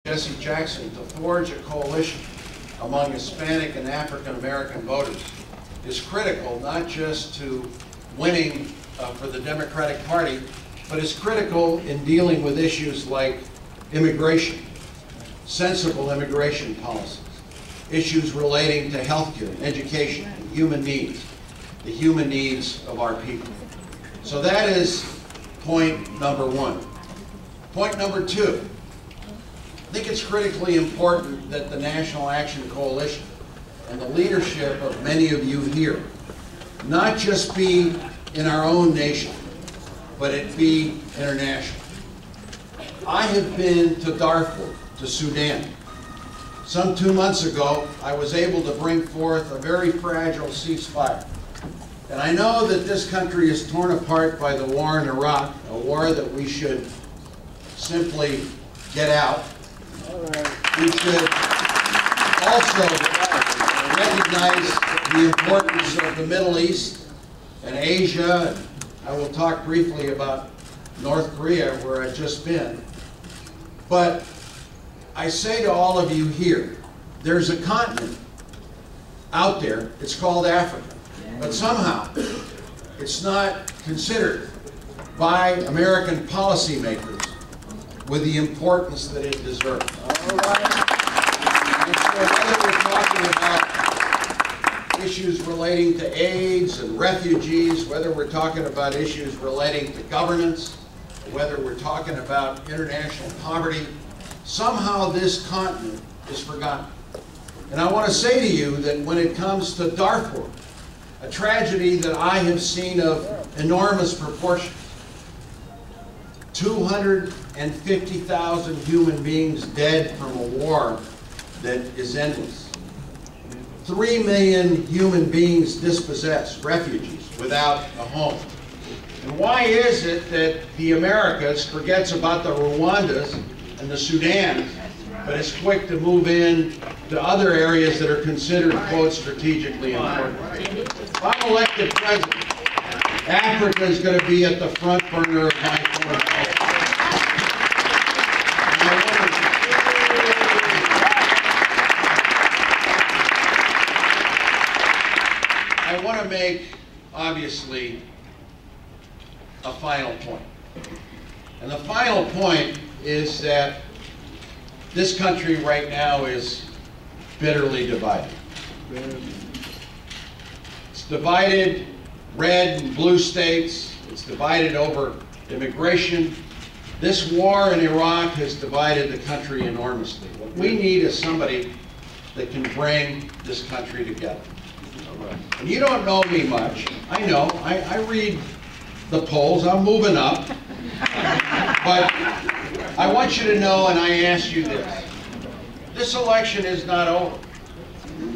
Jesse Jackson to forge a coalition among Hispanic and African American voters is critical, not just to winning for the Democratic Party, but is critical in dealing with issues like immigration, sensible immigration policies, issues relating to healthcare, education, and human needs, the human needs of our people. So that is point number one. Point number two, I think it's critically important that the National Action Coalition and the leadership of many of you here not just be in our own nation, but it be international. I have been to Darfur, to Sudan. Some 2 months ago, I was able to bring forth a very fragile ceasefire. And I know that this country is torn apart by the war in Iraq, a war that we should simply get out. We should also recognize the importance of the Middle East and Asia. I will talk briefly about North Korea, where I've just been. But I say to all of you here, there's a continent out there, it's called Africa. But somehow, it's not considered by American policymakers with the importance that it deserves. All right. And so whether we're talking about issues relating to AIDS and refugees, whether we're talking about issues relating to governance, whether we're talking about international poverty, somehow this continent is forgotten. And I want to say to you that when it comes to Darfur, a tragedy that I have seen of enormous proportions, 250,000 human beings dead from a war that is endless. 3 million human beings dispossessed, refugees, without a home. And why is it that the Americas forgets about the Rwandas and the Sudans, but is quick to move in to other areas that are considered, quote, strategically important? If I'm elected president, Africa is going to be at the front burner of my foreign policy. I want to make, obviously, a final point. And the final point is that this country right now is bitterly divided. It's divided red and blue states. It's divided over immigration. This war in Iraq has divided the country enormously. What we need is somebody that can bring this country together. And you don't know me much. I know. I read the polls. I'm moving up. But I want you to know, and I ask you this. This election is not over.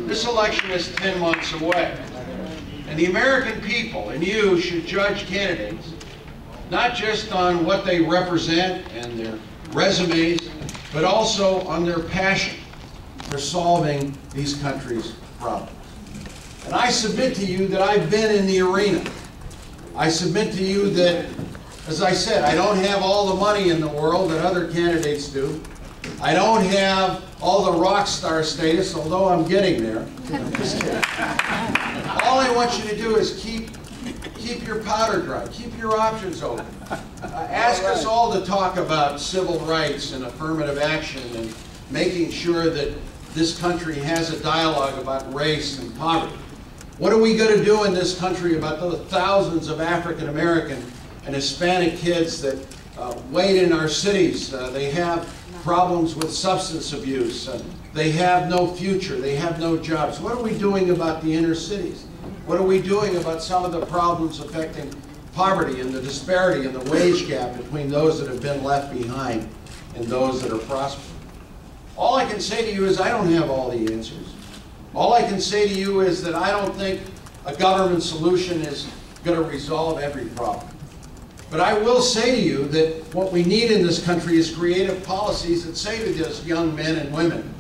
This election is 10 months away. And the American people and you should judge candidates not just on what they represent and their resumes, but also on their passion for solving these countries' problems. And I submit to you that I've been in the arena. I submit to you that, as I said, I don't have all the money in the world that other candidates do. I don't have all the rock star status, although I'm getting there. I'm just kidding. All I want you to do is keep your powder dry, keep your options open. Ask us all to talk about civil rights and affirmative action and making sure that this country has a dialogue about race and poverty. What are we going to do in this country about the thousands of African American and Hispanic kids that wait in our cities? They have problems with substance abuse. They have no future. They have no jobs. What are we doing about the inner cities? What are we doing about some of the problems affecting poverty and the disparity and the wage gap between those that have been left behind and those that are prospering? All I can say to you is I don't have all the answers. All I can say to you is that I don't think a government solution is going to resolve every problem. But I will say to you that what we need in this country is creative policies that say to those young men and women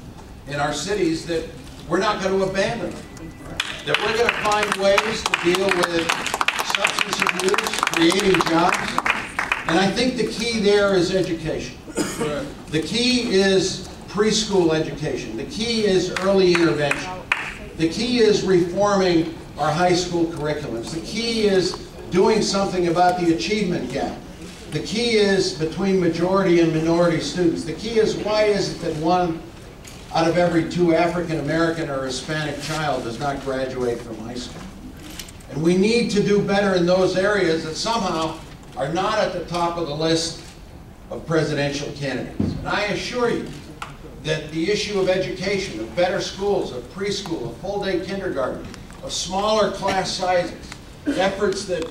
in our cities that we're not going to abandon them. That we're going to find ways to deal with substance abuse, creating jobs. And I think the key there is education. The key is preschool education. The key is early intervention. The key is reforming our high school curriculums. The key is doing something about the achievement gap. The key is between majority and minority students. The key is, why is it that 1 out of every 2 African American or Hispanic child does not graduate from high school? And we need to do better in those areas that somehow are not at the top of the list of presidential candidates. And I assure you that the issue of education, of better schools, of preschool, of full-day kindergarten, of smaller class sizes, efforts that